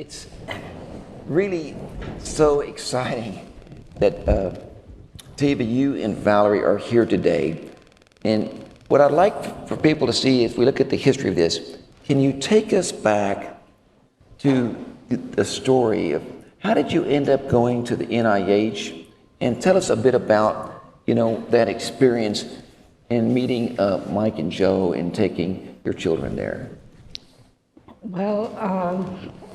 It's really so exciting that Tiva, you and Valerie are here today. And what I'd like for people to see, if we look at the history of this, can you take us back to the story of how did you end up going to the NIH, and tell us a bit about, that experience in meeting Mike and Joe and taking your children there. Well,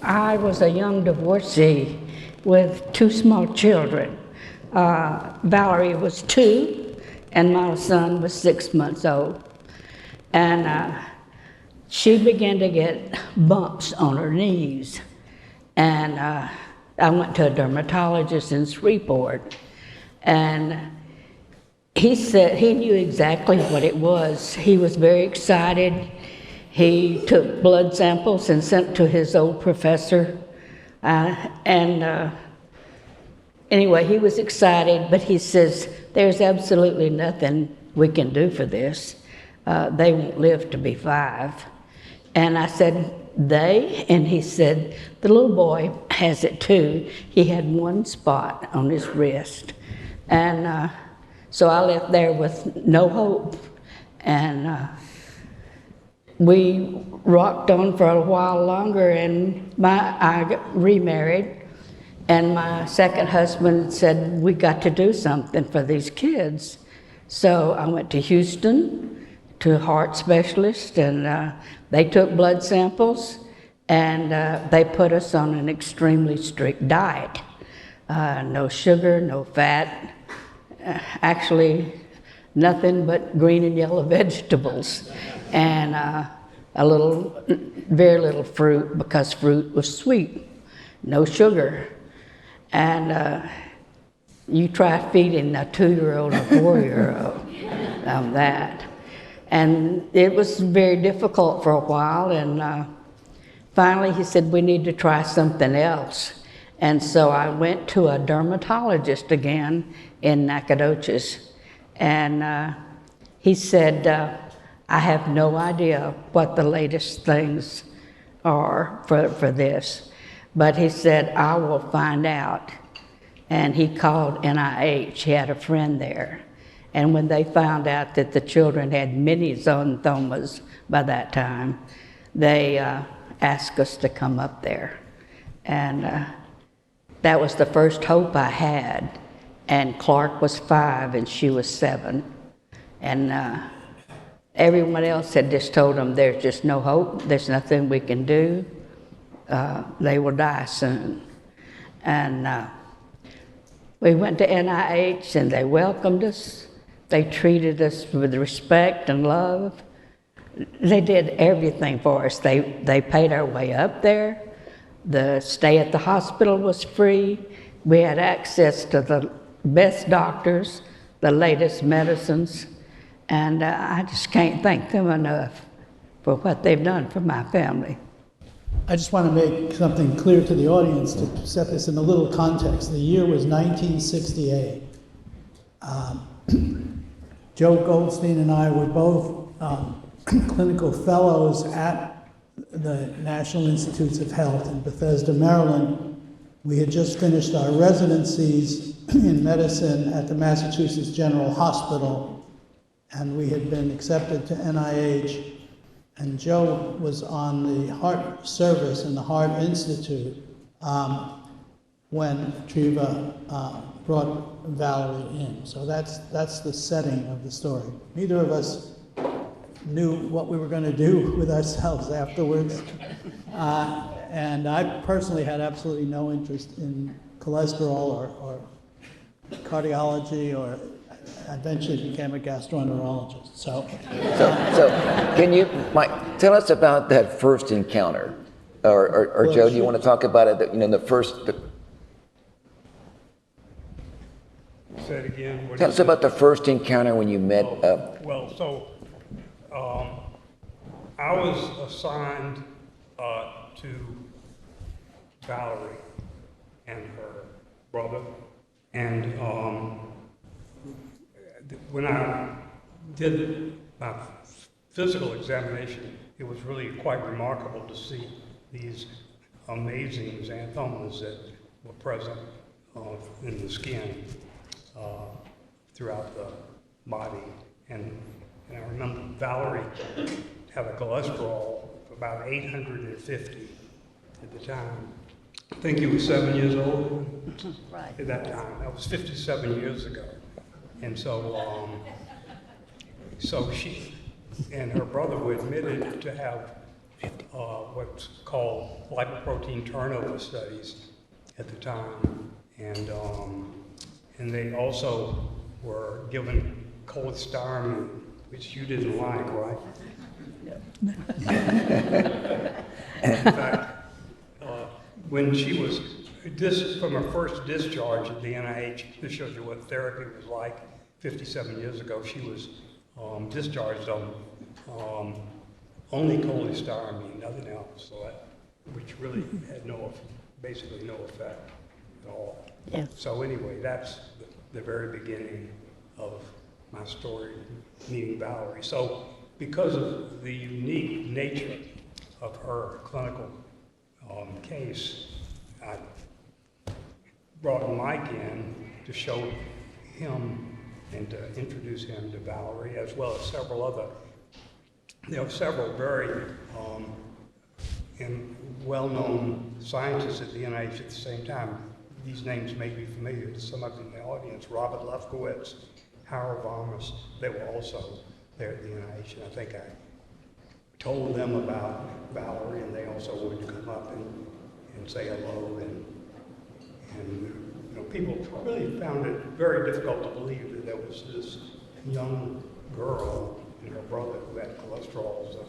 I was a young divorcee with 2 small children. Valerie was 2, and my son was 6 months old. And she began to get bumps on her knees. And I went to a dermatologist in Shreveport, and he said he knew exactly what it was. He was very excited. He took blood samples and sent to his old professor. Anyway, he was excited, but he says, there's absolutely nothing we can do for this. They won't live to be 5. And I said, they? And he said, the little boy has it too. He had 1 spot on his wrist. And so I left there with no hope. And we rocked on for a while longer, and I got remarried. And my second husband said, we got to do something for these kids. So I went to Houston to a heart specialist, and they took blood samples, and they put us on an extremely strict diet. No sugar, no fat, actually nothing but green and yellow vegetables, and very little fruit, because fruit was sweet, no sugar. And you try feeding a 2-year-old or 4-year-old on that. And it was very difficult for a while, and finally he said, we need to try something else. And so I went to a dermatologist again in Nacogdoches, and he said, I have no idea what the latest things are for this, but he said, I will find out. And he called NIH. He had a friend there. And when they found out that the children had many xanthomas by that time, they asked us to come up there. And that was the first hope I had. And Clark was 5 and she was 7. And everyone else had just told them, there's just no hope, there's nothing we can do. They will die soon. And we went to NIH, and they welcomed us. They treated us with respect and love. They did everything for us. They paid our way up there. The stay at the hospital was free. We had access to the best doctors, the latest medicines, and I just can't thank them enough for what they've done for my family. I just want to make something clear to the audience to set this in a little context. The year was 1968. Joe Goldstein and I were both clinical fellows at the National Institutes of Health in Bethesda, Maryland. We had just finished our residencies in medicine at the Massachusetts General Hospital, and we had been accepted to NIH. And Joe was on the heart service in the Heart Institute when Triva brought Valerie in. So that's the setting of the story. Neither of us knew what we were going to do with ourselves afterwards. And I personally had absolutely no interest in cholesterol or cardiology, or eventually became a gastroenterologist. So Can you, Mike, tell us about that first encounter, or well, Joe, do you want to talk about it? The first. Say it again. Tell us about the first encounter when you met. I was assigned to Valerie and her brother, and when I did my physical examination, it was really quite remarkable to see these amazing xanthomas that were present in the skin throughout the body. And I remember Valerie had a cholesterol of about 850 at the time. I think he was 7 years old Right. at that time. That was 57 years ago. And so, so she and her brother were admitted to have what's called lipoprotein turnover studies at the time. And they also were given cholestyramine, which you didn't like, right? In fact, when she was from her first discharge at the NIH, this shows you what therapy was like 57 years ago. She was discharged on only cholestyramine, nothing else, so which really had basically no effect at all. Yeah. So anyway, that's the very beginning of my story, meeting Valerie. So because of the unique nature of her clinical case, I brought Mike in to show him and to introduce him to Valerie, as well as several other. There are several very well-known scientists at the NIH at the same time. These names may be familiar to some of you in the audience. Robert Lefkowitz, Harold Varmus, they were also there at the NIH, and I think I told them about Valerie, and they also would come up and say hello, and you know, people really found it very difficult to believe that there was this young girl and her brother who had cholesterols of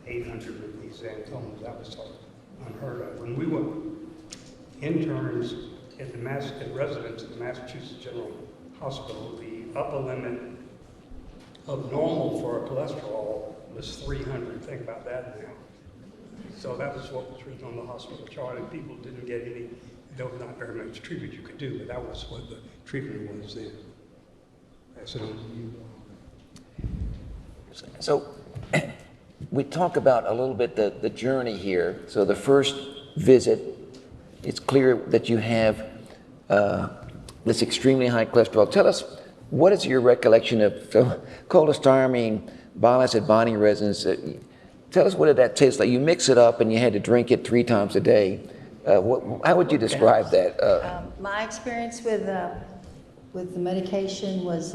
800 with these xanthomas. That was so unheard of. When we were interns at residence at the Massachusetts General Hospital, the upper limit of normal for a cholesterol was 300. Think about that now. So that was what was written on the hospital chart, and people didn't get any. There was not very much treatment you could do, but that was what the treatment was then. So, So we talk about a little bit the journey here. So the first visit, it's clear that you have this extremely high cholesterol. Tell us, what is your recollection of cholestyramine, bile acid binding resins? Tell us, what did that taste like? You mix it up and you had to drink it 3 times a day. How would you describe that? My experience with the medication was,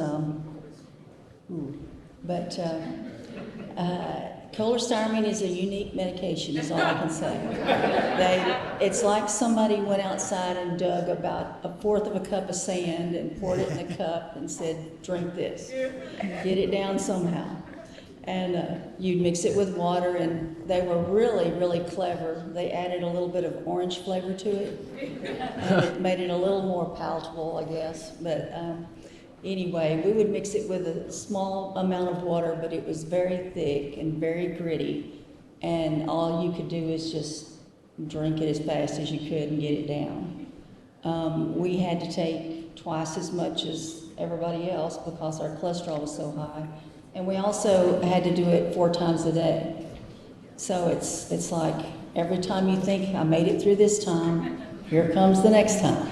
cholestyramine is a unique medication, is all I can say. It's like somebody went outside and dug about 1/4 of a cup of sand and poured it in a cup and said, drink this, get it down somehow. And you'd mix it with water, and they were really, really clever. They added a little bit of orange flavor to it, and it made it a little more palatable, I guess. But anyway, we would mix it with a small amount of water, but it was very thick and very gritty, and all you could do is just drink it as fast as you could and get it down. We had to take twice as much as everybody else because our cholesterol was so high. And we also had to do it 4 times a day. So it's like every time you think, I made it through this time, here comes the next time.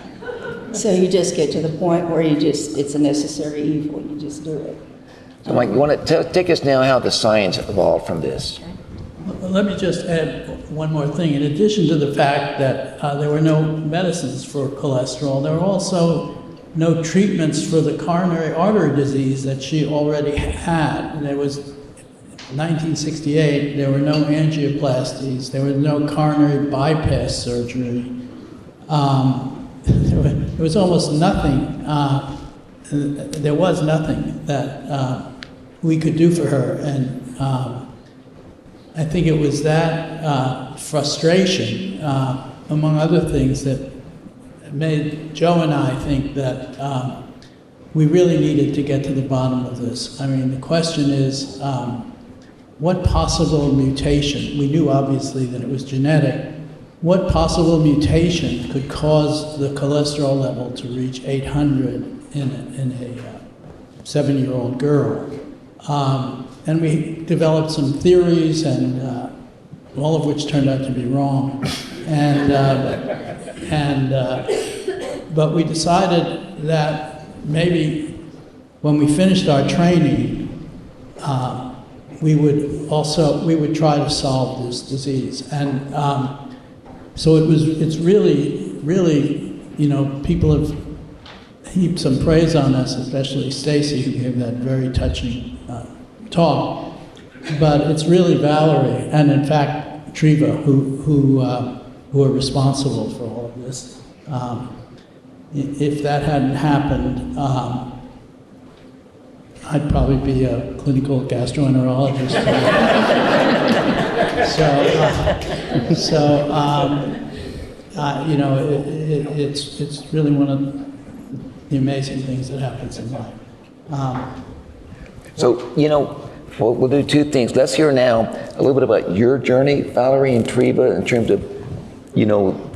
So you just get to the point where it's a necessary evil, you just do it. So Mike, you want to take us now how the science evolved from this? Well, let me just add one more thing. In addition to the fact that there were no medicines for cholesterol, there were also no treatments for the coronary artery disease that she already had. And there was, in 1968, there were no angioplasties, there was no coronary bypass surgery. There was almost nothing, there was nothing that we could do for her. And I think it was that frustration, among other things, that made Joe and I think that we really needed to get to the bottom of this. I mean, the question is, what possible mutation, we knew obviously that it was genetic, what possible mutation could cause the cholesterol level to reach 800 in a 7-year-old girl? And we developed some theories, and all of which turned out to be wrong. But we decided that maybe when we finished our training, we would try to solve this disease. And so it's really, people have heaped some praise on us, especially Stacy, who gave that very touching talk. But it's really Valerie, and in fact, Treva, who are responsible for all of this. If that hadn't happened, I'd probably be a clinical gastroenterologist. It's really one of the amazing things that happens in life. Well, we'll do two things. Let's hear now a little bit about your journey, Valerie and Treva, in terms of,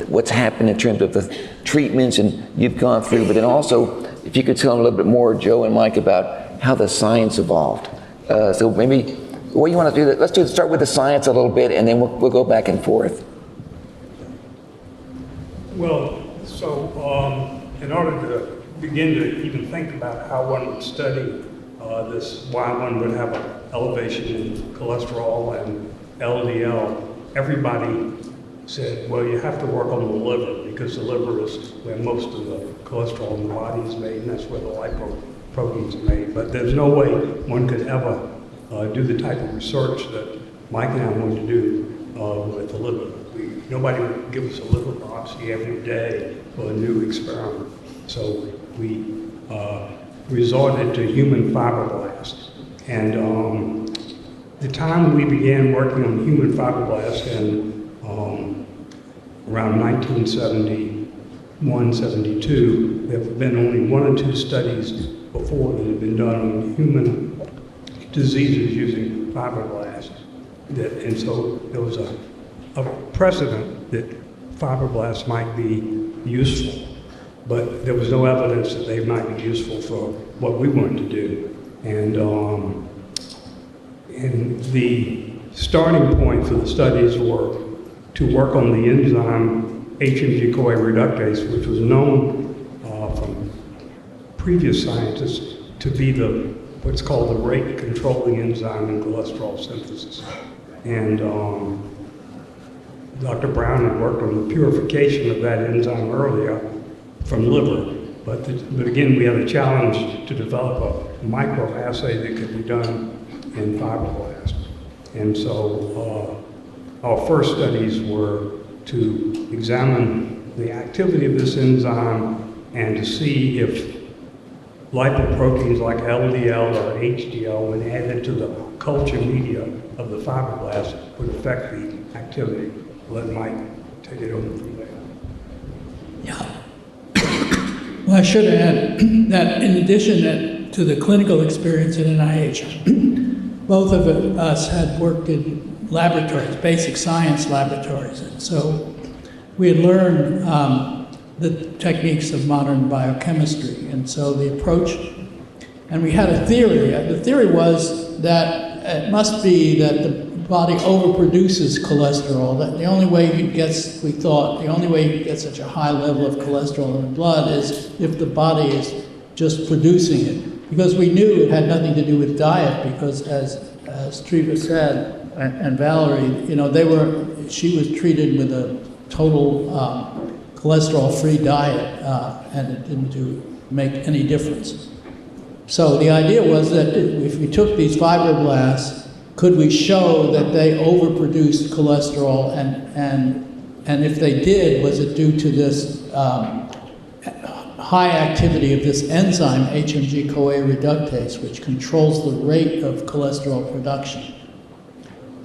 what's happened in terms of the treatments and you've gone through, but then also, if you could tell them a little bit more, Joe and Mike, about how the science evolved. So maybe, what you want to do, let's start with the science a little bit, and then we'll go back and forth. Well, so in order to begin to even think about how one would study why one would have an elevation in cholesterol and LDL, everybody said, well, you have to work on the liver, because the liver is where most of the cholesterol in the body is made, and that's where the lipoproteins are made. But there's no way one could ever do the type of research that Mike and I wanted to do with the liver. Nobody would give us a liver biopsy every day for a new experiment. So we resorted to human fibroblasts. And the time we began working on human fibroblasts in around 1971, 72, there have been only 1 or 2 studies before that had been done on human diseases using fibroblasts. And so there was a precedent that fibroblasts might be useful, but there was no evidence that they might be useful for what we wanted to do. And the starting point for the studies were to work on the enzyme HMG-CoA reductase, which was known from previous scientists to be what's called the rate controlling enzyme in cholesterol synthesis. And Dr. Brown had worked on the purification of that enzyme earlier from liver. But again, we had a challenge to develop a microassay that could be done in fibroblasts. And so our first studies were to examine the activity of this enzyme and to see if lipoproteins like LDL or HDL, when added to the culture media of the fibroblasts, would affect the activity. Let Mike take it over from there. Yeah. Well, I should add that in addition to the clinical experience at NIH, both of us had worked in laboratories, basic science laboratories. And so we had learned the techniques of modern biochemistry. And so the approach, and we had a theory. The theory was that it must be that the body overproduces cholesterol. That the only way you get such a high level of cholesterol in the blood is if the body is just producing it. Because we knew it had nothing to do with diet, because as Treva said, and Valerie, she was treated with a total cholesterol-free diet, and it didn't make any difference. So the idea was that if we took these fibroblasts, could we show that they overproduced cholesterol, and if they did, was it due to this high activity of this enzyme, HMG-CoA reductase, which controls the rate of cholesterol production?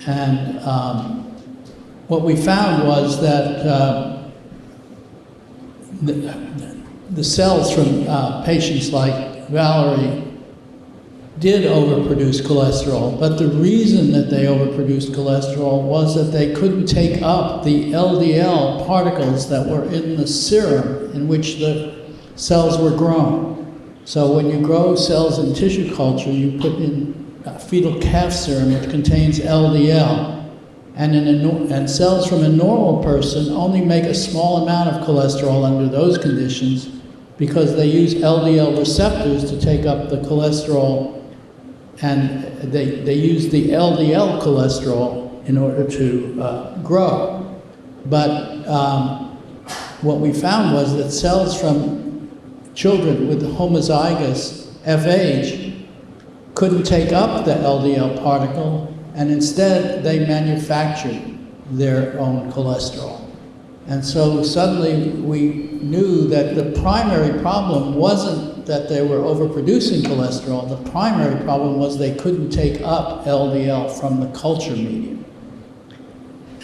And what we found was that the cells from patients like Valerie did overproduce cholesterol, but the reason that they overproduced cholesterol was that they couldn't take up the LDL particles that were in the serum in which the cells were grown. So when you grow cells in tissue culture, you put in fetal calf serum, which contains LDL, And cells from a normal person only make a small amount of cholesterol under those conditions because they use LDL receptors to take up the cholesterol, and they use the LDL cholesterol in order to grow. But what we found was that cells from children with homozygous FH couldn't take up the LDL particle, and instead they manufactured their own cholesterol. And so suddenly we knew that the primary problem wasn't that they were overproducing cholesterol. The primary problem was they couldn't take up LDL from the culture medium.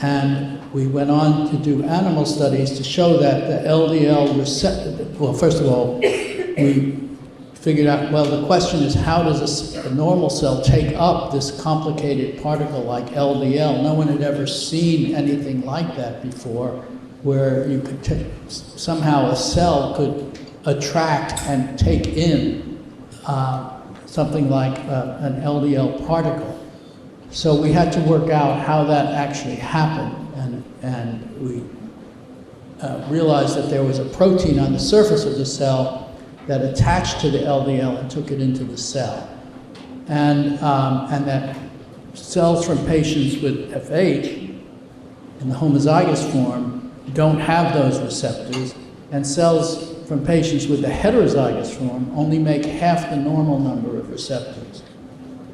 And we went on to do animal studies to show that the LDL receptor, well, first of all, we figured out, well, the question is, how does a normal cell take up this complicated particle like LDL? No one had ever seen anything like that before, where you could somehow a cell could attract and take in something like an LDL particle. So we had to work out how that actually happened, and we realized that there was a protein on the surface of the cell that attached to the LDL and took it into the cell. And that cells from patients with FH in the homozygous form don't have those receptors, and cells from patients with the heterozygous form only make half the normal number of receptors.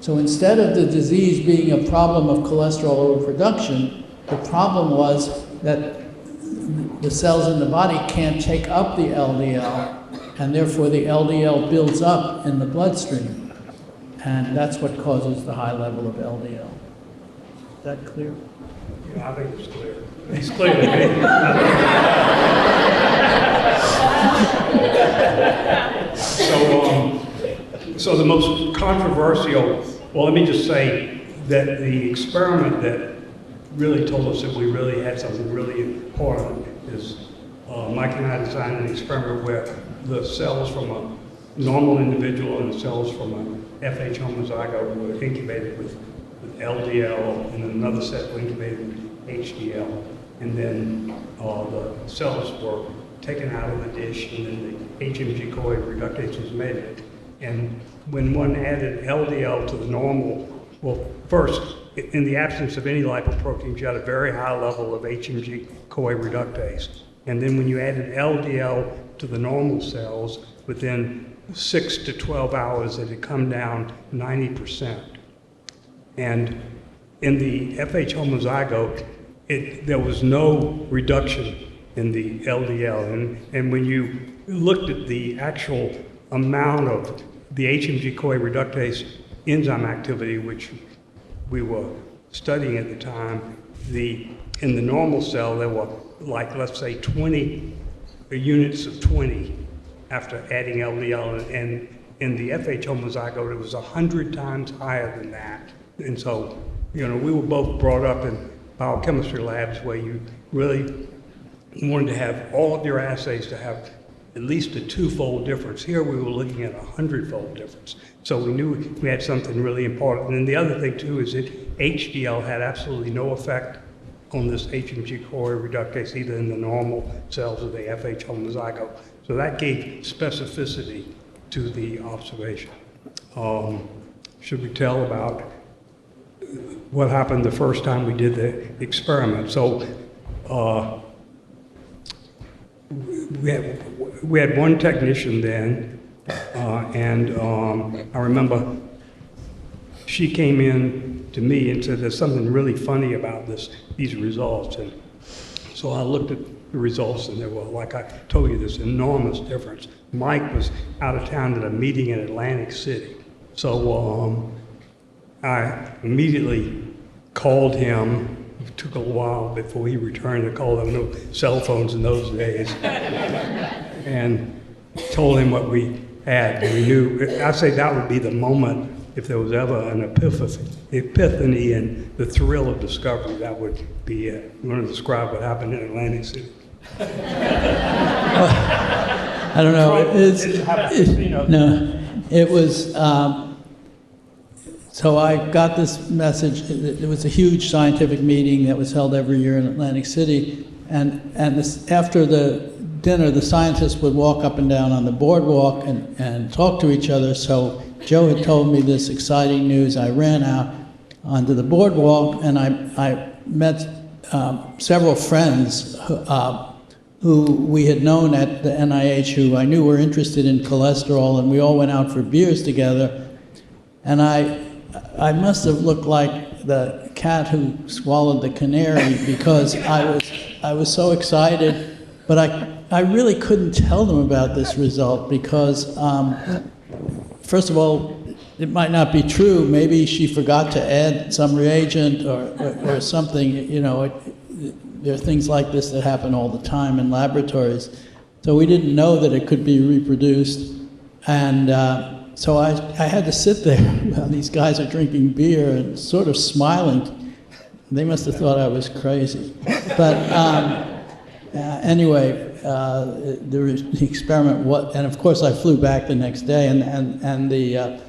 So instead of the disease being a problem of cholesterol overproduction, the problem was that the cells in the body can't take up the LDL, and therefore the LDL builds up in the bloodstream. And that's what causes the high level of LDL. Is that clear? Yeah, I think it's clear. It's clear to me. So the most controversial, well, let me just say that the experiment that really told us that we really had something really important is Mike and I designed an experiment where the cells from a normal individual and the cells from an FH homozygote were incubated with LDL, and another set were incubated with HDL. And then the cells were taken out of the dish, and then the HMG-CoA reductase was made. And when one added LDL to the normal, well, first, in the absence of any lipoproteins, you had a very high level of HMG-CoA reductase. And then when you added LDL to the normal cells, within 6 to 12 hours, it had come down 90%. And in the FH homozygote, there was no reduction in the LDL. And when you looked at the actual amount of the HMG-CoA reductase enzyme activity, which we were studying at the time, in the normal cell, there were, like, let's say 20 units of 20 after adding LDL, and in the FH homozygote, it was 100 times higher than that. And so, we were both brought up in biochemistry labs where you really wanted to have all of your assays to have at least a 2-fold difference. Here we were looking at a 100-fold difference. So we knew we had something really important. And then the other thing too is that HDL had absolutely no effect on this HMG-CoA reductase, either in the normal cells or the FH homozygote. So that gave specificity to the observation. Should we tell about what happened the first time we did the experiment? So we had one technician then, and I remember she came in to me and said, there's something really funny about these results. And so I looked at the results, and there were, like I told you, this enormous difference. Mike was out of town at a meeting in Atlantic City. So I immediately called him. It took a while before he returned the call. There were no cell phones in those days. And told him what we had. And we knew, I'd say that would be the moment, if there was ever an epiphany and the thrill of discovery, that would be it. You want to describe what happened in Atlantic City? I don't know. It was. So I got this message. It was a huge scientific meeting that was held every year in Atlantic City, and after the dinner, the scientists would walk up and down on the boardwalk and talk to each other. So Joe had told me this exciting news. I ran out onto the boardwalk, and I met several friends who we had known at the NIH, who I knew were interested in cholesterol, and we all went out for beers together. And I must have looked like the cat who swallowed the canary, because I was so excited, but I really couldn't tell them about this result because, first of all, it might not be true. Maybe she forgot to add some reagent or something. You know, there are things like this that happen all the time in laboratories. So we didn't know that it could be reproduced. And so I had to sit there while these guys are drinking beer and sort of smiling. They must have thought I was crazy. But anyway, the experiment was, and of course I flew back the next day, and the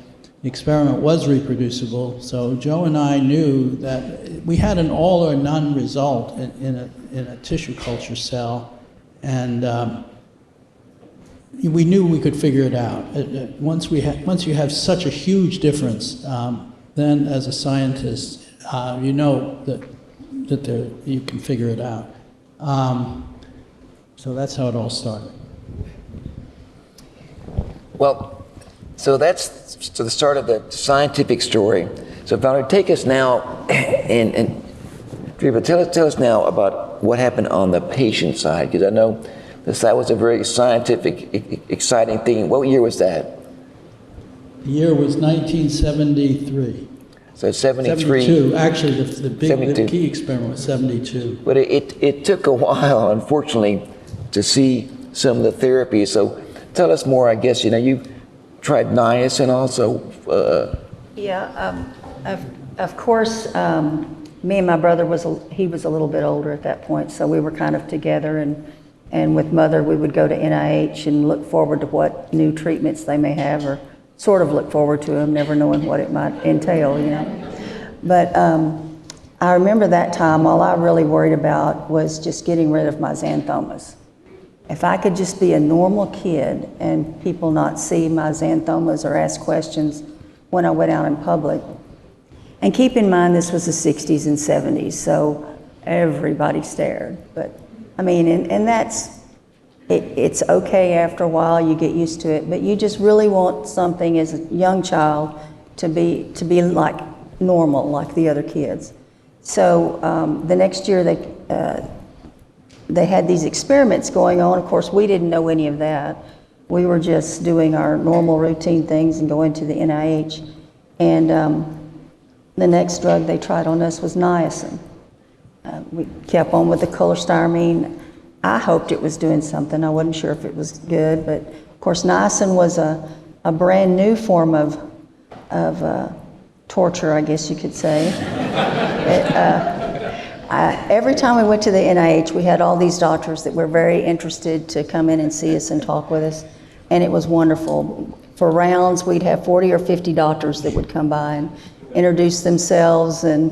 experiment was reproducible. So Joe and I knew that we had an all or none result in a tissue culture cell, and we knew we could figure it out. Once you have such a huge difference, then as a scientist, you know that you can figure it out. So that's how it all started. Well, so that's the start of the scientific story. So Valerie, take us now, and Driva, tell us now about what happened on the patient side, because I know that was a very scientific, exciting thing. What year was that? The year was 1973. So 73. 72. Actually, the key experiment was 72. But it took a while, unfortunately, to see some of the therapies. So tell us more. I guess you tried niacin also. Of course, me and my brother he was a little bit older at that point, so we were kind of together, and with Mother we would go to NIH and look forward to what new treatments they may have, or sort of look forward to them, never knowing what it might entail, But I remember that time, all I really worried about was just getting rid of my xanthomas. If I could just be a normal kid and people not see my xanthomas or ask questions when I went out in public. And keep in mind, this was the 60s and 70s, so everybody stared. But I mean, and it's okay after a while, you get used to it, but you just really want something as a young child to be like normal, like the other kids. So the next year they had these experiments going on. Of course, we didn't know any of that. We were just doing our normal routine things and going to the NIH. And the next drug they tried on us was niacin. We kept on with the cholestyramine. I hoped it was doing something. I wasn't sure if it was good, but of course niacin was a brand new form of torture, I guess you could say. Every time we went to the NIH, we had all these doctors that were very interested to come in and see us and talk with us, and it was wonderful. For rounds, we'd have 40 or 50 doctors that would come by and introduce themselves, and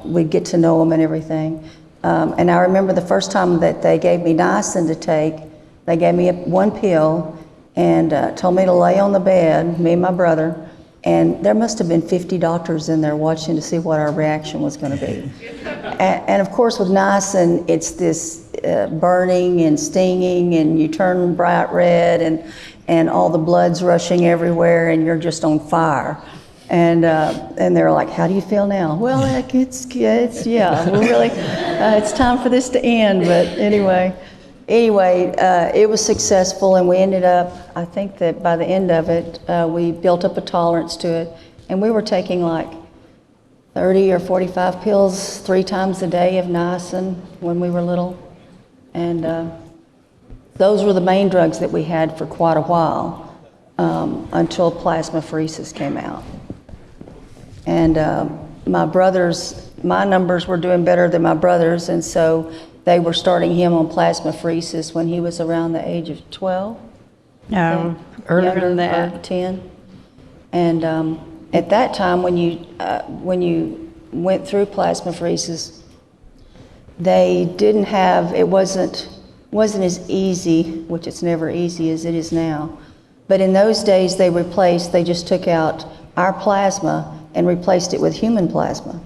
we'd get to know them and everything. And I remember the first time that they gave me niacin to take, they gave me one pill and told me to lay on the bed, me and my brother, and there must have been 50 doctors in there watching to see what our reaction was going to be. And of course with niacin, it's this burning and stinging, and you turn bright red, and all the blood's rushing everywhere, and you're just on fire. And they're like, "How do you feel now?" "Well, it's we're really, it's time for this to end." But anyway, it was successful, and we ended up, I think that by the end of it, we built up a tolerance to it, and we were taking like 30 or 45 pills 3 times a day of niacin when we were little, and those were the main drugs that we had for quite a while, until plasmapheresis came out. And my numbers were doing better than my brother's, and so they were starting him on plasmapheresis when he was around the age of 12. No, earlier than that. Or 10. And at that time, when you went through plasmapheresis, they didn't have, it wasn't as easy, which it's never easy as it is now. But in those days, they just took out our plasma and replaced it with human plasma.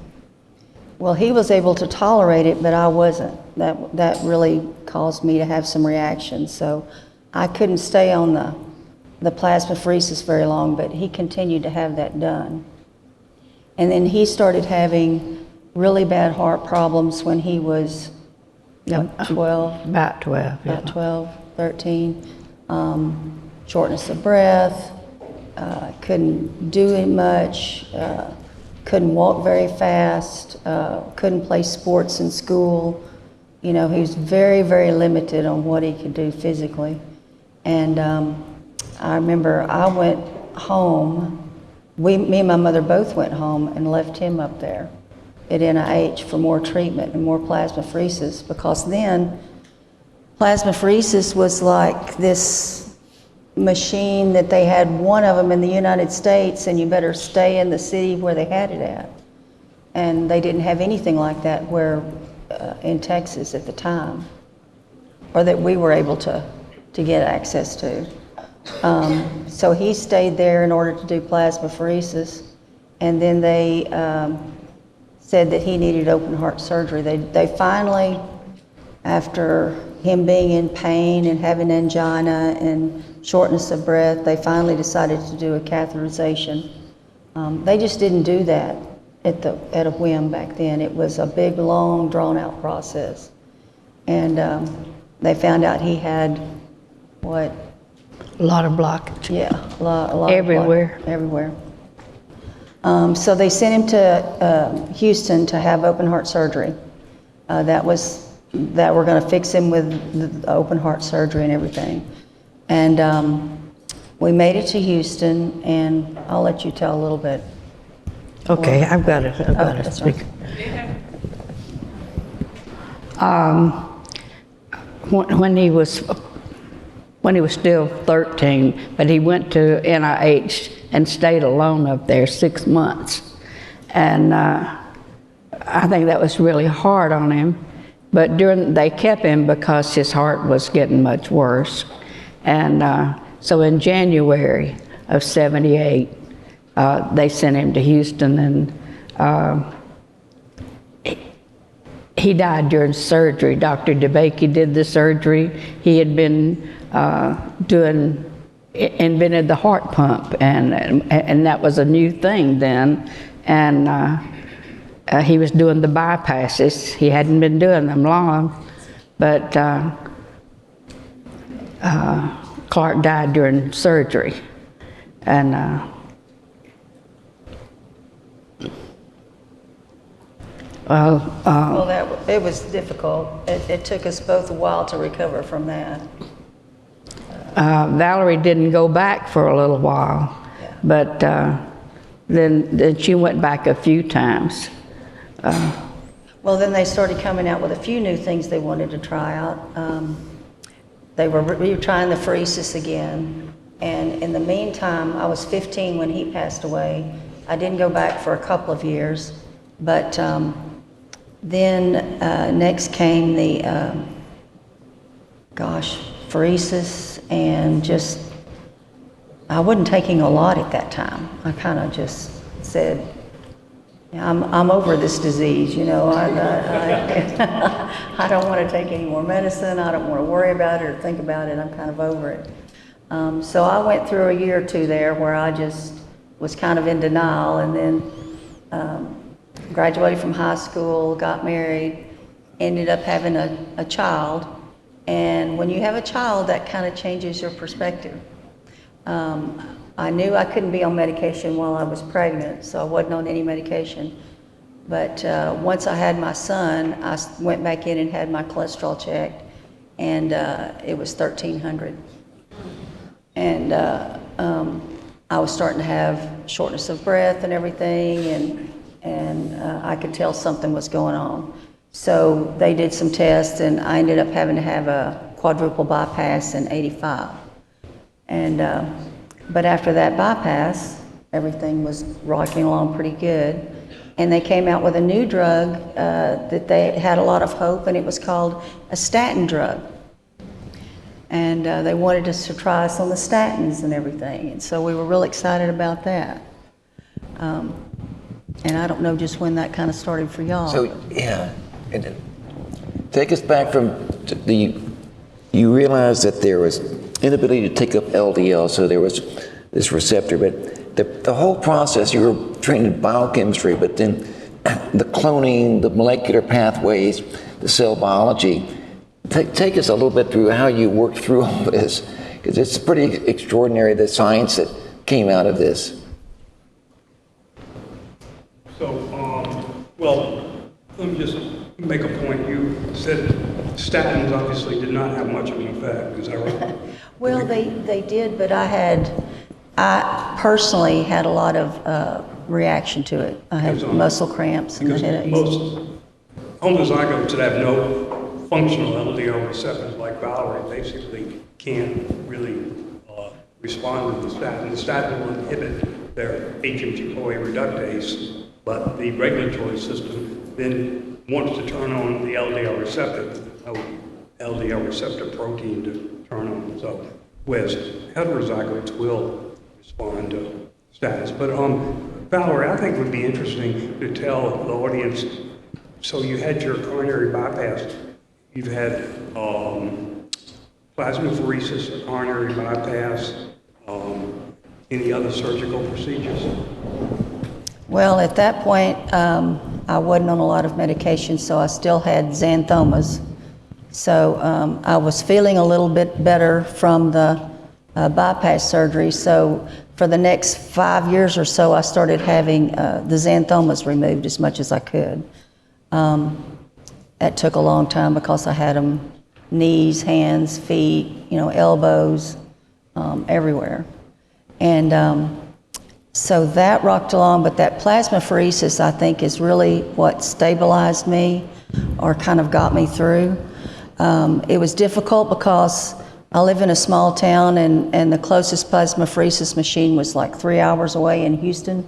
Well, he was able to tolerate it, but I wasn't. That really caused me to have some reactions. So I couldn't stay on the plasmapheresis very long, but he continued to have that done. And then he started having really bad heart problems when he was 12. About 12. Yeah. About 12, 13. Shortness of breath, couldn't do much, couldn't walk very fast, couldn't play sports in school. You know, he was very, very limited on what he could do physically. And I remember I went home, me and my mother both went home and left him up there at NIH for more treatment and more plasmapheresis, because then plasmapheresis was like this machine that they had one of them in the United States, and you better stay in the city where they had it at. And they didn't have anything like that where in Texas at the time, or that we were able to get access to. So he stayed there in order to do plasmapheresis, and then they said that he needed open heart surgery. They finally, after him being in pain and having angina and shortness of breath, they finally decided to do a catheterization. They just didn't do that at a whim back then. It was a big, long, drawn-out process. And they found out he had, what? A lot of blockage. Yeah, a lot Everywhere. Of everywhere. So they sent him to Houston to have open heart surgery. That we're going to fix him with the open heart surgery and everything. And we made it to Houston, and I'll let you tell a little bit. Okay, I've got it. That's right. When he was still 13, but he went to NIH and stayed alone up there 6 months. And I think that was really hard on him. But they kept him because his heart was getting much worse. And so in January of '78, they sent him to Houston, and he died during surgery. Dr. DeBakey did the surgery. He had been invented the heart pump, and that was a new thing then. And he was doing the bypasses. He hadn't been doing them long, but Clark died during surgery. And Well, it was difficult. It took us both a while to recover from that. Valerie didn't go back for a little while, Yeah. but then she went back a few times. Well, then they started coming out with a few new things they wanted to try out. We were trying the pheresis again, and in the meantime, I was 15 when he passed away. I didn't go back for a couple of years, but then next came the pheresis, and just I wasn't taking a lot at that time. I kind of just said, I'm over this disease, you know. I don't want to take any more medicine. I don't want to worry about it or think about it. I'm kind of over it. So I went through a year or two there where I just was kind of in denial, and then graduated from high school, got married, ended up having a child. And when you have a child, that kind of changes your perspective. I knew I couldn't be on medication while I was pregnant, so I wasn't on any medication. But once I had my son, I went back in and had my cholesterol checked, and it was 1,300. And I was starting to have shortness of breath and everything, and I could tell something was going on. So they did some tests, and I ended up having to have a quadruple bypass in '85. And but after that bypass, everything was rocking along pretty good. And they came out with a new drug that they had a lot of hope, and it was called a statin drug. And they wanted us to try us on the statins and everything. And so we were real excited about that. And I don't know just when that kind of started for y'all. So, yeah, and then take us back from you realized that there was inability to take up LDL, so there was this receptor, but the whole process, you were trained in biochemistry, but then the cloning, the molecular pathways, the cell biology. Take us a little bit through how you worked through all this, because it's pretty extraordinary, the science that came out of this. So, well, let me just make a point. You said statins obviously did not have much of an effect. Is that right? Well, they did, but I personally had a lot of reaction to it. I had muscle cramps and headaches. Most homozygotes that have no functional LDL receptors like Valerie basically can't really respond to the statin. The statin will inhibit their HMG-CoA reductase, but the regulatory system then wants to turn on the LDL receptor, no LDL receptor protein to turn on. So, whereas heterozygotes will respond to statins. But Valerie, I think it would be interesting to tell the audience, so you had your coronary bypass, you've had plasmapheresis, coronary bypass, any other surgical procedures? Well, at that point, I wasn't on a lot of medication, so I still had xanthomas. So I was feeling a little bit better from the bypass surgery. So for the next 5 years or so, I started having the xanthomas removed as much as I could. That took a long time because I had them knees, hands, feet, elbows, everywhere. And so that rocked along, but that plasmapheresis, I think, is really what stabilized me or kind of got me through. It was difficult because I live in a small town, and the closest plasmapheresis machine was like 3 hours away in Houston.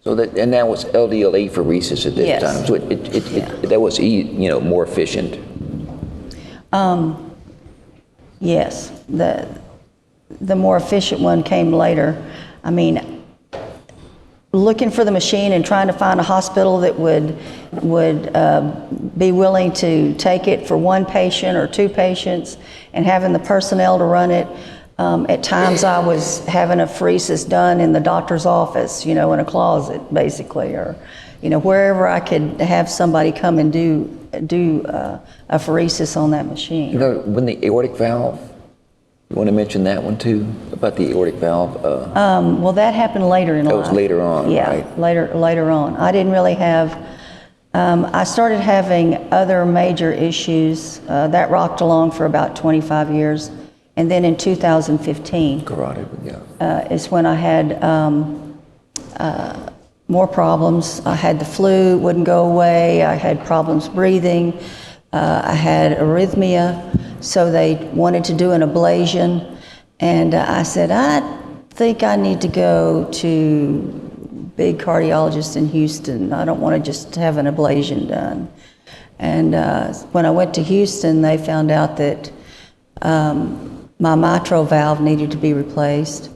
So that was LDL apheresis at this Yes. time. So that was more efficient. Yes, the more efficient one came later. I mean, looking for the machine and trying to find a hospital that would be willing to take it for one patient or two patients, and having the personnel to run it. At times I was having a pheresis done in the doctor's office, in a closet, basically, or, wherever I could have somebody come and do a pheresis on that machine. When the aortic valve, you want to mention that one too, about the aortic valve? Well, that happened later in life. That was later on, yeah, right? Later on. I didn't really have, I started having other major issues. That rocked along for about 25 years. And then in 2015 Carotid, yeah. Is when I had more problems. I had the flu, wouldn't go away. I had problems breathing. I had arrhythmia. So they wanted to do an ablation. And I said, I think I need to go to big cardiologist in Houston. I don't want to just have an ablation done. And when I went to Houston, they found out that my mitral valve needed to be replaced.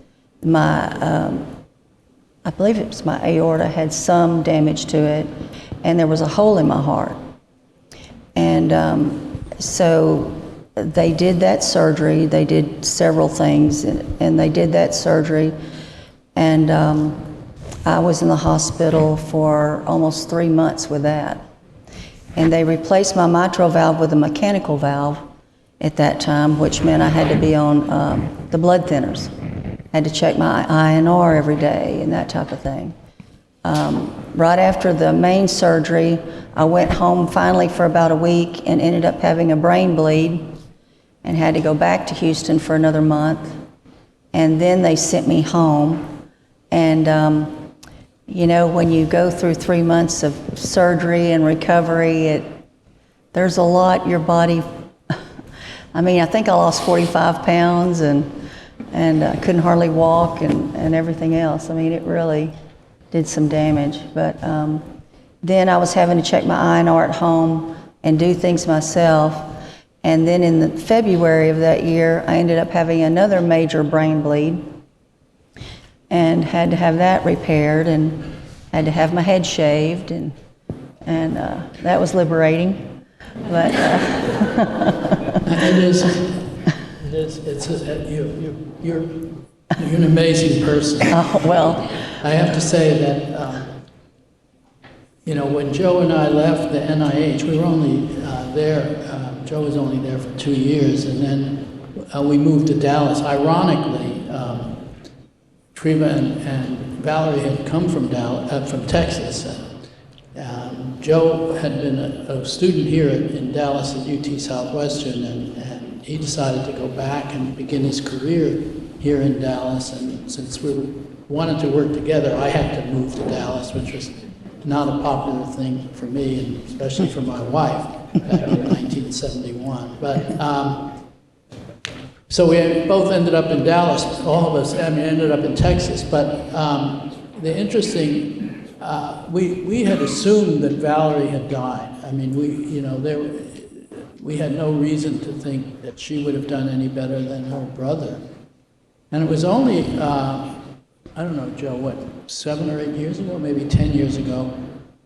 I believe it was my aorta had some damage to it, and there was a hole in my heart. And so they did that surgery. They did several things, and they did that surgery. And I was in the hospital for almost 3 months with that. And they replaced my mitral valve with a mechanical valve at that time, which meant I had to be on the blood thinners. I had to check my INR every day and that type of thing. Right after the main surgery, I went home finally for about a week and ended up having a brain bleed and had to go back to Houston for another month. And then they sent me home. And when you go through 3 months of surgery and recovery, there's a lot your body, I think I lost 45 pounds, and and couldn't hardly walk and everything else. I mean, it really did some damage. But then I was having to check my INR at home and do things myself. And then in the February of that year, I ended up having another major brain bleed and had to have that repaired and had to have my head shaved, and that was liberating. But It is. You're an amazing person. well, I have to say that, when Joe and I left the NIH, we were only there, Joe was only there for 2 years, and then we moved to Dallas. Ironically, Treva and Valerie had come from Texas. Joe had been a student here in Dallas at UT Southwestern, and he decided to go back and begin his career here in Dallas. And since we wanted to work together, I had to move to Dallas, which was not a popular thing for me, and especially for my wife back in 1971. But so we both ended up in Dallas. All of us, ended up in Texas. But the interesting. We had assumed that Valerie had died. I mean, we had no reason to think that she would have done any better than her brother. And it was only, I don't know, Joe, 7 or 8 years ago, maybe 10 years ago,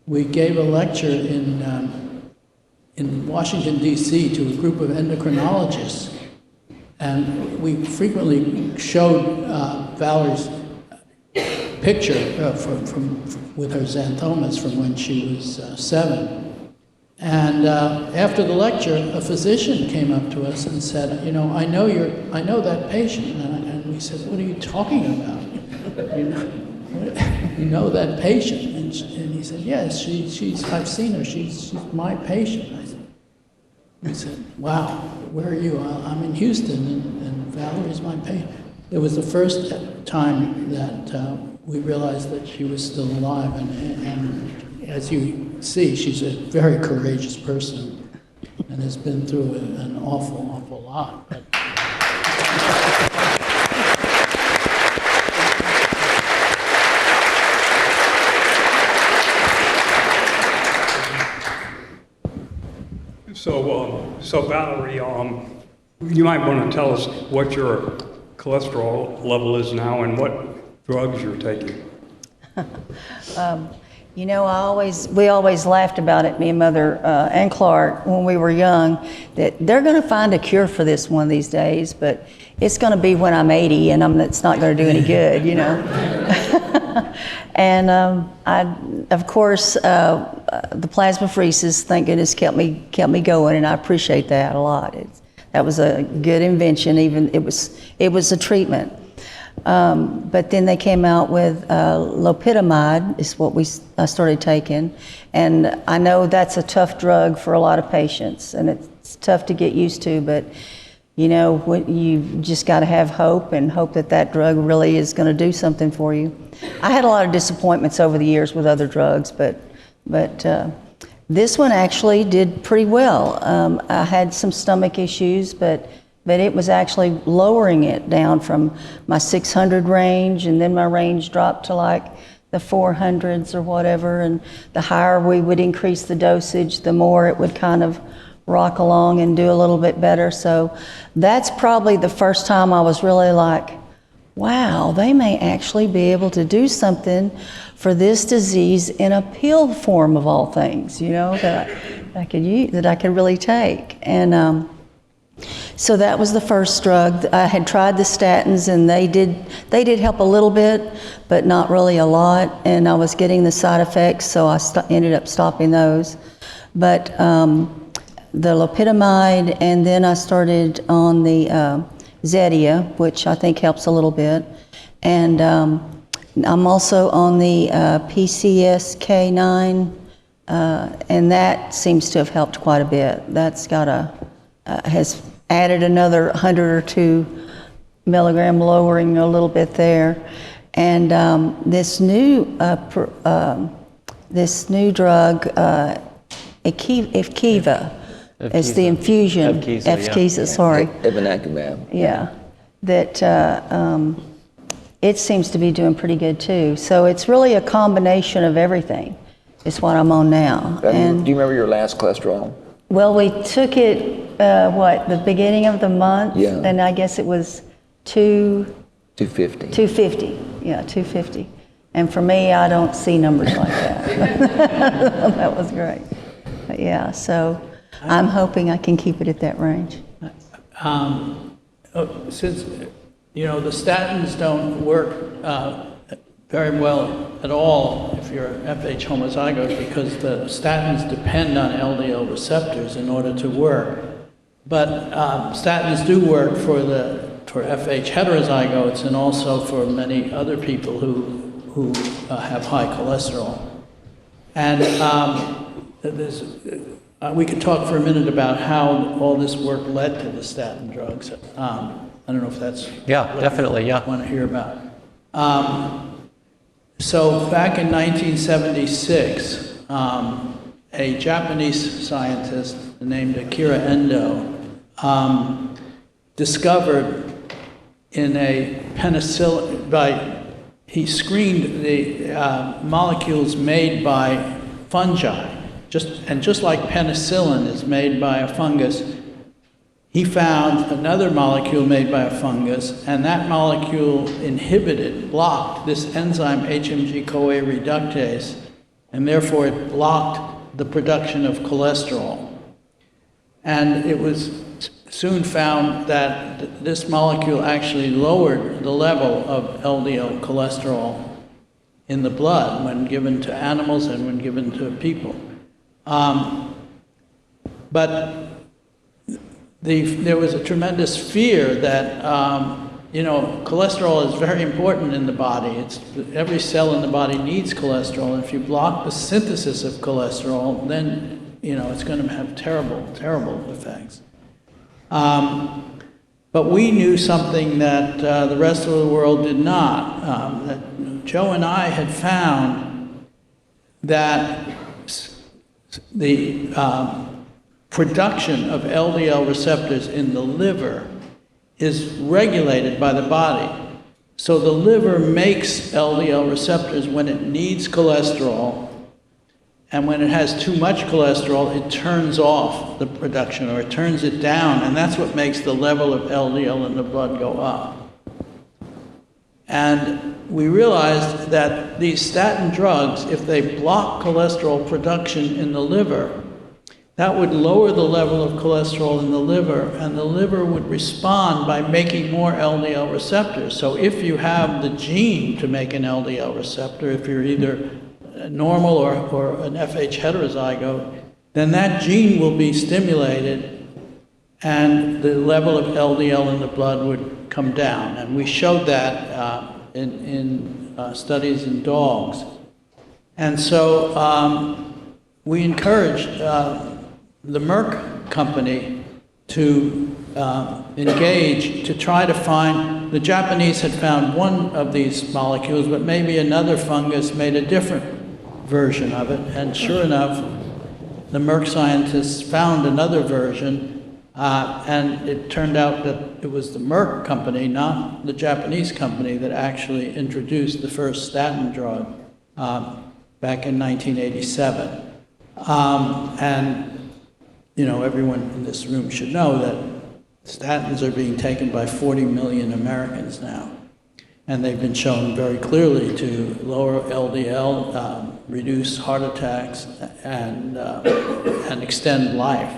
we gave a lecture in Washington, D.C. to a group of endocrinologists. And we frequently showed Valerie's picture with her xanthomas from when she was 7. And after the lecture, a physician came up to us and said, I know that patient. And we said, what are you talking about? You know that patient? And he said, yes, I've seen her. She's my patient. I said, wow, where are you? I'm in Houston, and Valerie's my patient. It was the first time that we realized that she was still alive, and as you see, she's a very courageous person and has been through an awful lot. But So Valerie, you might want to tell us what your cholesterol level is now and what drugs you're taking. We always laughed about it, me and Mother and Clark, when we were young, that they're going to find a cure for this one of these days, but it's going to be when I'm 80, and it's not going to do any good, And of course, the plasmapheresis, thank goodness, kept me going, and I appreciate that a lot. That was a good invention. Even it was a treatment. But then they came out with loperamide, is what I started taking, and I know that's a tough drug for a lot of patients, and it's tough to get used to. But you just got to have hope and hope that drug really is going to do something for you. I had a lot of disappointments over the years with other drugs, but this one actually did pretty well. I had some stomach issues, but it was actually lowering it down from my 600 range, and then my range dropped to like the 400s or whatever, and the higher we would increase the dosage, the more it would kind of rock along and do a little bit better. So that's probably the first time I was really like, wow, they may actually be able to do something for this disease in a pill form of all things, that I could use, that I could really take. And so that was the first drug. I had tried the statins, and they did help a little bit, but not really a lot. And I was getting the side effects, so I ended up stopping those. But the loperamide, and then I started on the Zetia, which I think helps a little bit. And I'm also on the PCSK9, and that seems to have helped quite a bit. That's got has added another 100 or 2 milligram lowering a little bit there. And this new drug, Evkeeza, it's the infusion. Evkeeza, sorry. Evinacumab. Yeah. that it seems to be doing pretty good too. So it's really a combination of everything. Is what I'm on now. Do you remember your last cholesterol? Well, we took it, the beginning of the month? Yeah. And I guess it was 250. 250. Yeah, 250. And for me, I don't see numbers like that. That was great. But yeah, so I'm hoping I can keep it at that range. Since, the statins don't work very well at all if you're FH homozygote, because the statins depend on LDL receptors in order to work. But statins do work for FH heterozygotes and also for many other people who have high cholesterol. And we could talk for a minute about how all this work led to the statin drugs. I don't know if that's definitely, what you want to hear about. So back in 1976, a Japanese scientist named Akira Endo discovered in a penicillin, he screened the molecules made by fungi, just like penicillin is made by a fungus. He found another molecule made by a fungus, and that molecule blocked this enzyme HMG-CoA reductase, and therefore it blocked the production of cholesterol. And it was soon found that this molecule actually lowered the level of LDL cholesterol in the blood when given to animals and when given to people. But there was a tremendous fear that, cholesterol is very important in the body. Every cell in the body needs cholesterol, and if you block the synthesis of cholesterol, then, it's going to have terrible, terrible effects. But we knew something that the rest of the world did not. That Joe and I had found that the production of LDL receptors in the liver is regulated by the body. So the liver makes LDL receptors when it needs cholesterol, and when it has too much cholesterol, it turns off the production, or it turns it down, and that's what makes the level of LDL in the blood go up. And we realized that these statin drugs, if they block cholesterol production in the liver, that would lower the level of cholesterol in the liver, and the liver would respond by making more LDL receptors. So if you have the gene to make an LDL receptor, if you're either normal or an FH heterozygote, then that gene will be stimulated and the level of LDL in the blood would come down. And we showed that in studies in dogs. And so we encouraged the Merck company to engage to try to find, the Japanese had found one of these molecules, but maybe another fungus made a different version of it. And sure enough, the Merck scientists found another version, and it turned out that it was the Merck company, not the Japanese company, that actually introduced the first statin drug back in 1987. And everyone in this room should know that statins are being taken by 40 million Americans now. And they've been shown very clearly to lower LDL, reduce heart attacks, and extend life.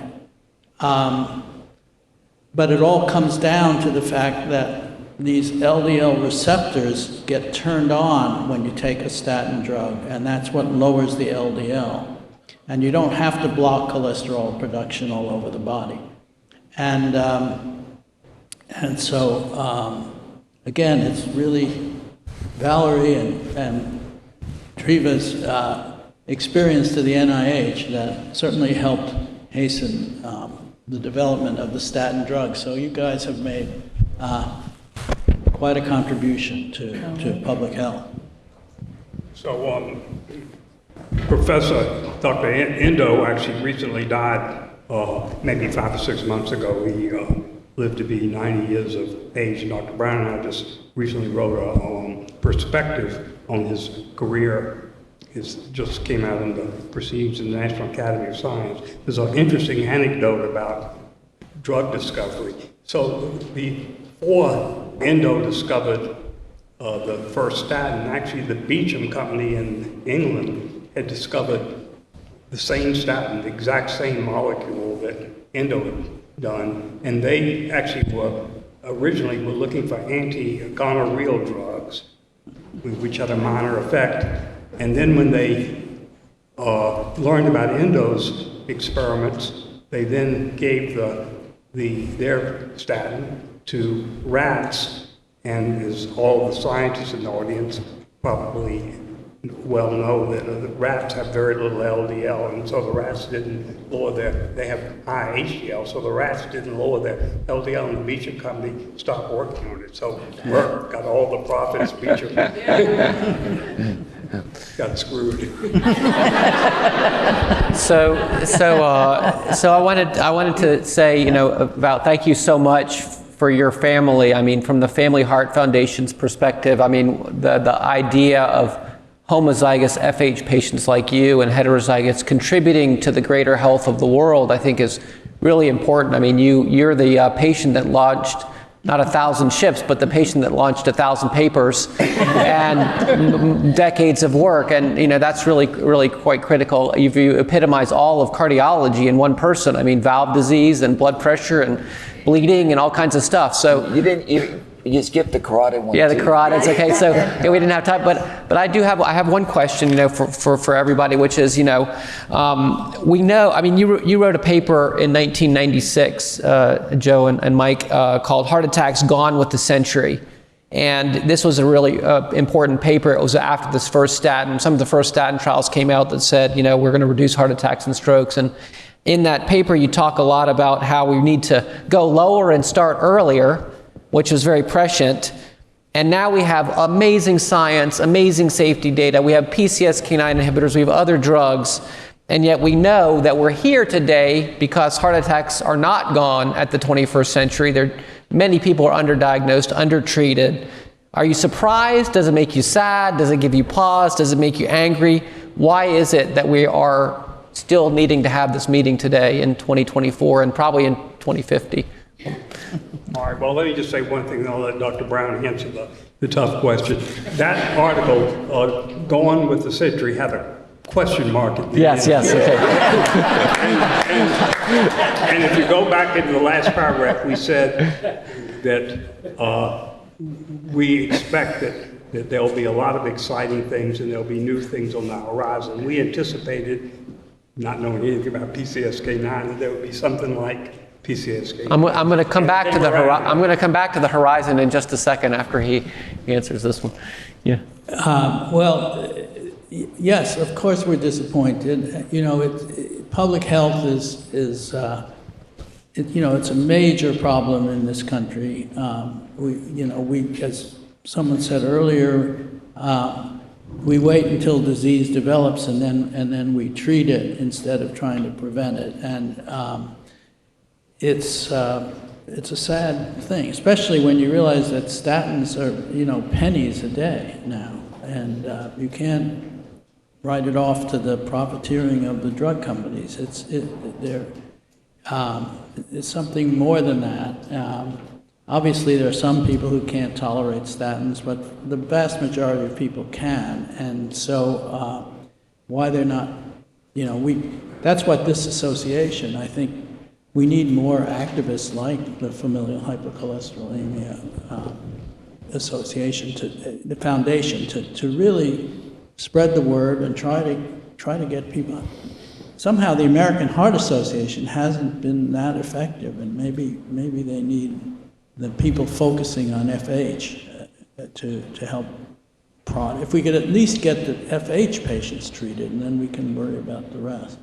But it all comes down to the fact that these LDL receptors get turned on when you take a statin drug, and that's what lowers the LDL. And you don't have to block cholesterol production all over the body. And so, again, it's really Valerie and Treva's experience to the NIH that certainly helped hasten the development of the statin drug. So you guys have made quite a contribution to public health. So, Professor Dr. Endo actually recently died, maybe 5 or 6 months ago. He live to be 90 years of age. And Dr. Brown and I just recently wrote a perspective on his career. It just came out in the Proceedings of the National Academy of Science. There's an interesting anecdote about drug discovery. So before Endo discovered the first statin, actually the Beecham company in England had discovered the same statin, the exact same molecule that Endo had done, and they actually originally were looking for anti-gonorrheal drugs, which had a minor effect. And then when they learned about Endo's experiments, they then gave their statin to rats, and as all the scientists in the audience probably well know, that the rats have very little LDL, and so the rats didn't lower they have high HDL, so the rats didn't lower their LDL, and the Beecham company stopped working on it. So Merck got all the profits, Beecham got screwed. So I wanted to say, thank you so much for your family. I mean, from the Family Heart Foundation's perspective, I mean, the idea of homozygous FH patients like you and heterozygous contributing to the greater health of the world, I think is really important. I mean, you're the patient that launched not 1,000 ships, but the patient that launched 1,000 papers and decades of work. And, that's really quite critical. If you epitomize all of cardiology in one person, I mean, valve disease and blood pressure and bleeding and all kinds of stuff. So You skipped the carotid one. Yeah, the too. carotids. Okay, so we didn't have time, but I have one question, for everybody, which is, we know. I mean, you wrote a paper in 1996, Joe and Mike, called "Heart Attacks Gone with the Century," and this was a really important paper. It was after this first statin. Some of the first statin trials came out that said, we're going to reduce heart attacks and strokes. And in that paper, you talk a lot about how we need to go lower and start earlier, which was very prescient. And now we have amazing science, amazing safety data. We have PCSK9 inhibitors, we have other drugs, and yet we know that we're here today because heart attacks are not gone at the 21st century. Many people are underdiagnosed, undertreated. Are you surprised? Does it make you sad? Does it give you pause? Does it make you angry? Why is it that we are still needing to have this meeting today in 2024 and probably in 2050? All right, well, let me just say one thing, and I'll let Dr. Brown answer the tough question. That article, Gone with the Century, had a question mark at the end. Yes, okay. and if you go back into the last paragraph, we said that we expect that there'll be a lot of exciting things and there'll be new things on the horizon. We anticipated, not knowing anything about PCSK9, that there would be something like PCSK. I'm going to come back to the horizon in just a second after he answers this one. Yeah. Yes, of course we're disappointed. Public health is it's a major problem in this country. We, as someone said earlier, we wait until disease develops and then we treat it instead of trying to prevent it. And it's a sad thing, especially when you realize that statins are, pennies a day now, and you can't write it off to the profiteering of the drug companies. It's something more than that. Obviously, there are some people who can't tolerate statins, but the vast majority of people can, and so why they're not, that's what this association, I think. We need more activists like the Familial Hypercholesterolemia Association, the foundation, to really spread the word and try to get people. Somehow the American Heart Association hasn't been that effective, and maybe they need the people focusing on FH to help prod. If we could at least get the FH patients treated, and then we can worry about the rest.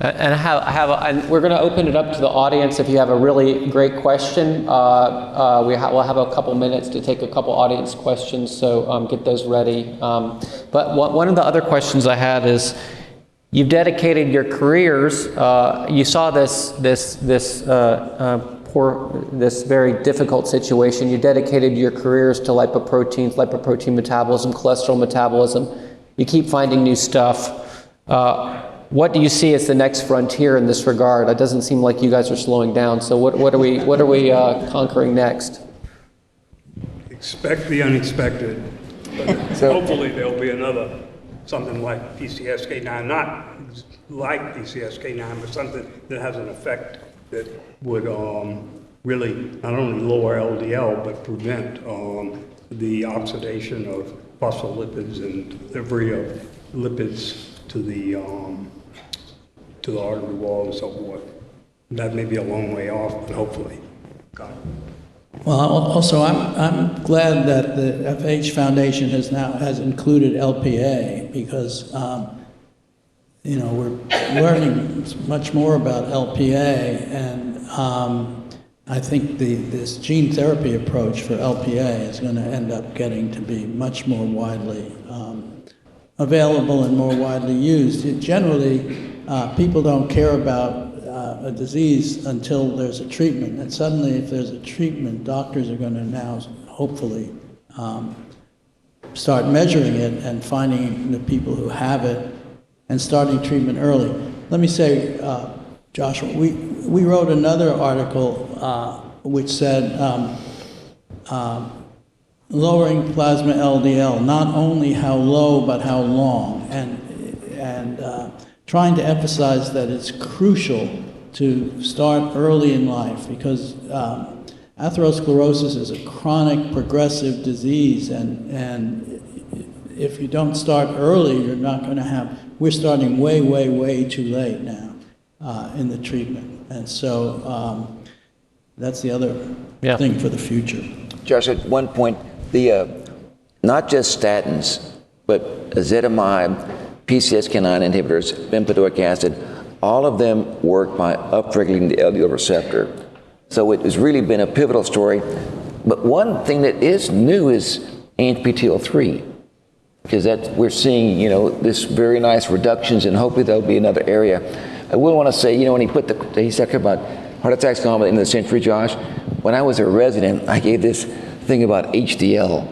And we're going to open it up to the audience. If you have a really great question, we'll have a couple minutes to take a couple audience questions, so get those ready. But one of the other questions I had is, You've dedicated your careers. You saw this very difficult situation. You dedicated your careers to lipoproteins, lipoprotein metabolism, cholesterol metabolism. You keep finding new stuff. What do you see as the next frontier in this regard? It doesn't seem like you guys are slowing down. So what are we conquering next? Expect the unexpected. But hopefully there'll be another, something like PCSK9, not like PCSK9, but something that has an effect that would really not only lower LDL, but prevent the oxidation of phospholipids and delivery of lipids to the artery wall and so forth. That may be a long way off, but hopefully. God. Well, also, I'm glad that the FH Foundation has included LPA because, we're learning much more about LPA, and I think this gene therapy approach for LPA is going to end up getting to be much more widely available and more widely used. Generally, people don't care about a disease until there's a treatment, and suddenly if there's a treatment, doctors are going to now hopefully start measuring it and finding the people who have it and starting treatment early. Let me say, Joshua, we wrote another article which said lowering plasma LDL, not only how low but how long, and trying to emphasize that it's crucial to start early in life because atherosclerosis is a chronic progressive disease, and if you don't start early, you're not going to have, we're starting way, way, way too late now in the treatment. And so that's the other thing for the future. Josh, at one point, not just statins, but ezetimibe, PCSK9 inhibitors, bempedoic acid, all of them work by upregulating the LDL receptor. So it has really been a pivotal story. But one thing that is new is ANGPTL3, because we're seeing, this very nice reductions, and hopefully there'll be another area. I will want to say, when he said about heart attacks coming at the end of the century, Josh, when I was a resident, I gave this thing about HDL.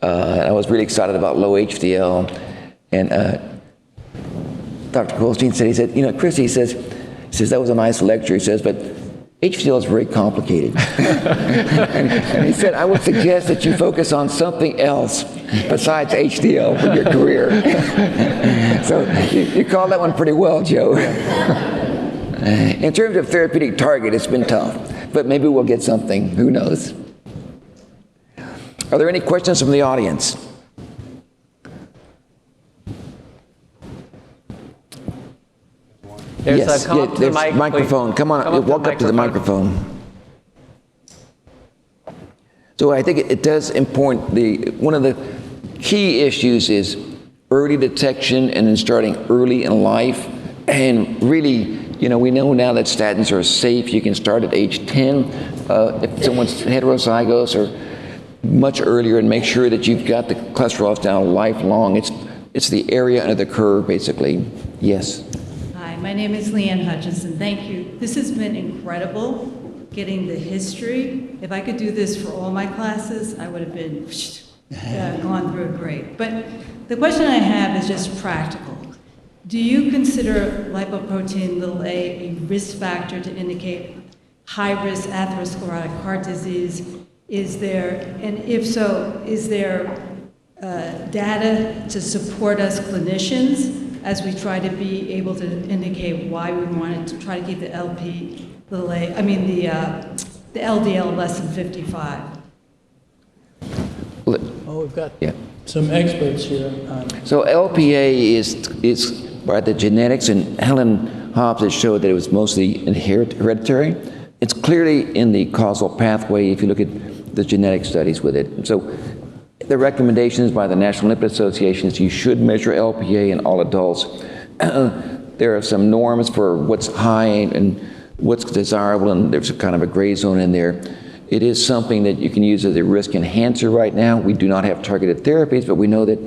I was really excited about low HDL, and Dr. Goldstein said, Chris, he says, that was a nice lecture. He says, but HDL is very complicated. and he said, I would suggest that you focus on something else besides HDL for your career. So you called that one pretty well, Joe. In terms of therapeutic target, it's been tough, but maybe we'll get something. Who knows? Are there any questions from the audience? There's there's microphone. Come on, walk up to the microphone. So I think it does important. One of the key issues is early detection and then starting early in life. And really, we know now that statins are safe. You can start at age 10 if someone's heterozygous, or much earlier, and make sure that you've got the cholesterol down lifelong. It's the area under the curve, basically. Yes. My name is Leanne Hutchinson. Thank you. This has been incredible, getting the history. If I could do this for all my classes, I would have been gone through it great. But the question I have is just practical. Do you consider lipoprotein a risk factor to indicate high-risk atherosclerotic heart disease? And if so, is there data to support us clinicians as we try to be able to indicate why we wanted to try to keep the the LDL less than 55? Oh, we've got some experts here. So LPA is by the genetics, and Helen Hobbs has showed that it was mostly hereditary. It's clearly in the causal pathway if you look at the genetic studies with it. So the recommendations by the National Lipid Association is you should measure LPA in all adults. There are some norms for what's high and what's desirable, and there's a kind of a gray zone in there. It is something that you can use as a risk enhancer right now. We do not have targeted therapies, but we know that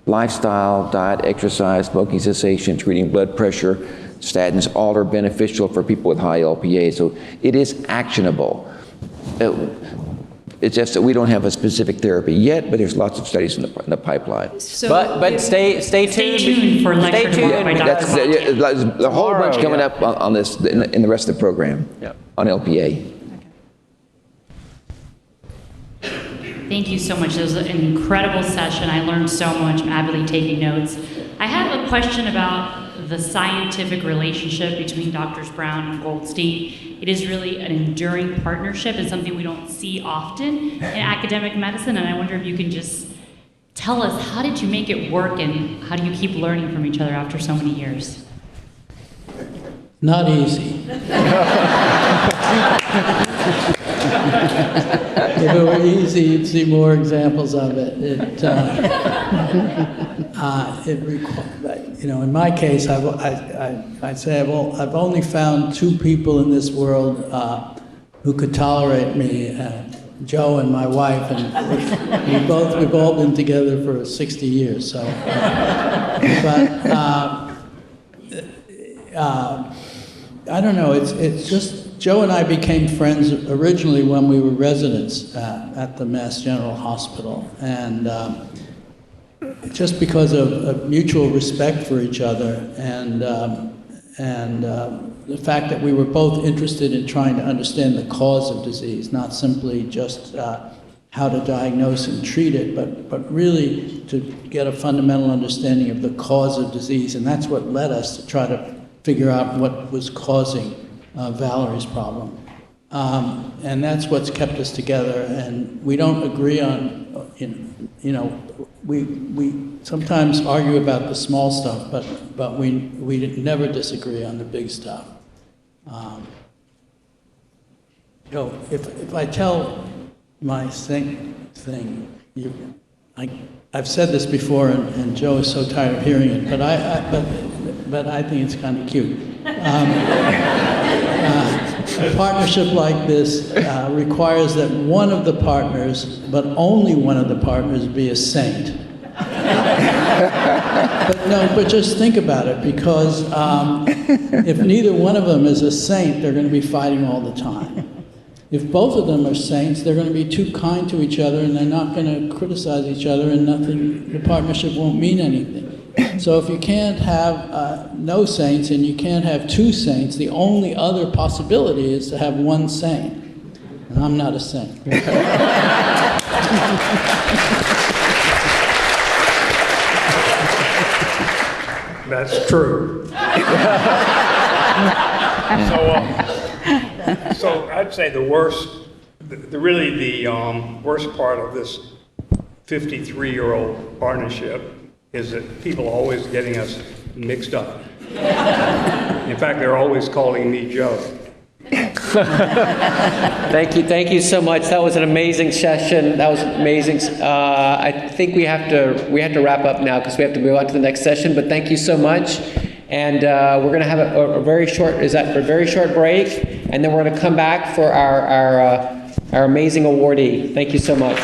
lifestyle, diet, exercise, smoking cessation, treating blood pressure, statins, all are beneficial for people with high LPA. So it is actionable. It's just that we don't have a specific therapy yet, but there's lots of studies in the pipeline. So But stay tuned. Stay tuned for lecture tomorrow by Dr. There's a whole bunch coming up on this in the rest of the program on LPA. Thank you so much. It was an incredible session. I learned so much. I'm avidly taking notes. I have a question about the scientific relationship between Drs. Brown and Goldstein. It is really an enduring partnership and something we don't see often in academic medicine. And I wonder if you can just tell us, how did you make it work and how do you keep learning from each other after so many years? Not easy. If it were easy, you'd see more examples of it. In my case, I'd say I've only found two people in this world who could tolerate me, Joe and my wife, and we've all been together for 60 years. So, I don't know. It's just Joe and I became friends originally when we were residents at the Mass General Hospital, and just because of mutual respect for each other, and the fact that we were both interested in trying to understand the cause of disease, not simply just how to diagnose and treat it, but really to get a fundamental understanding of the cause of disease, and that's what led us to try to figure out what was causing Valerie's problem. And that's what's kept us together, and we don't agree on, we sometimes argue about the small stuff, but we never disagree on the big stuff. If I tell my thing, I've said this before, and Joe is so tired of hearing it, but I think it's kind of cute. A partnership like this requires that one of the partners, but only one of the partners, be a saint. But just think about it, because if neither one of them is a saint, they're going to be fighting all the time. If both of them are saints, they're going to be too kind to each other, and they're not going to criticize each other, and the partnership won't mean anything. So if you can't have no saints and you can't have two saints, the only other possibility is to have one saint. And I'm not a saint. That's true. So I'd say the worst part of this 53-year-old partnership is that people are always getting us mixed up. In fact, they're always calling me Joe. Thank you so much. That was an amazing session. That was amazing. I think we have to wrap up now because we have to move on to the next session. But thank you so much. And we're going to have a very short break, and then we're going to come back for our amazing awardee. Thank you so much.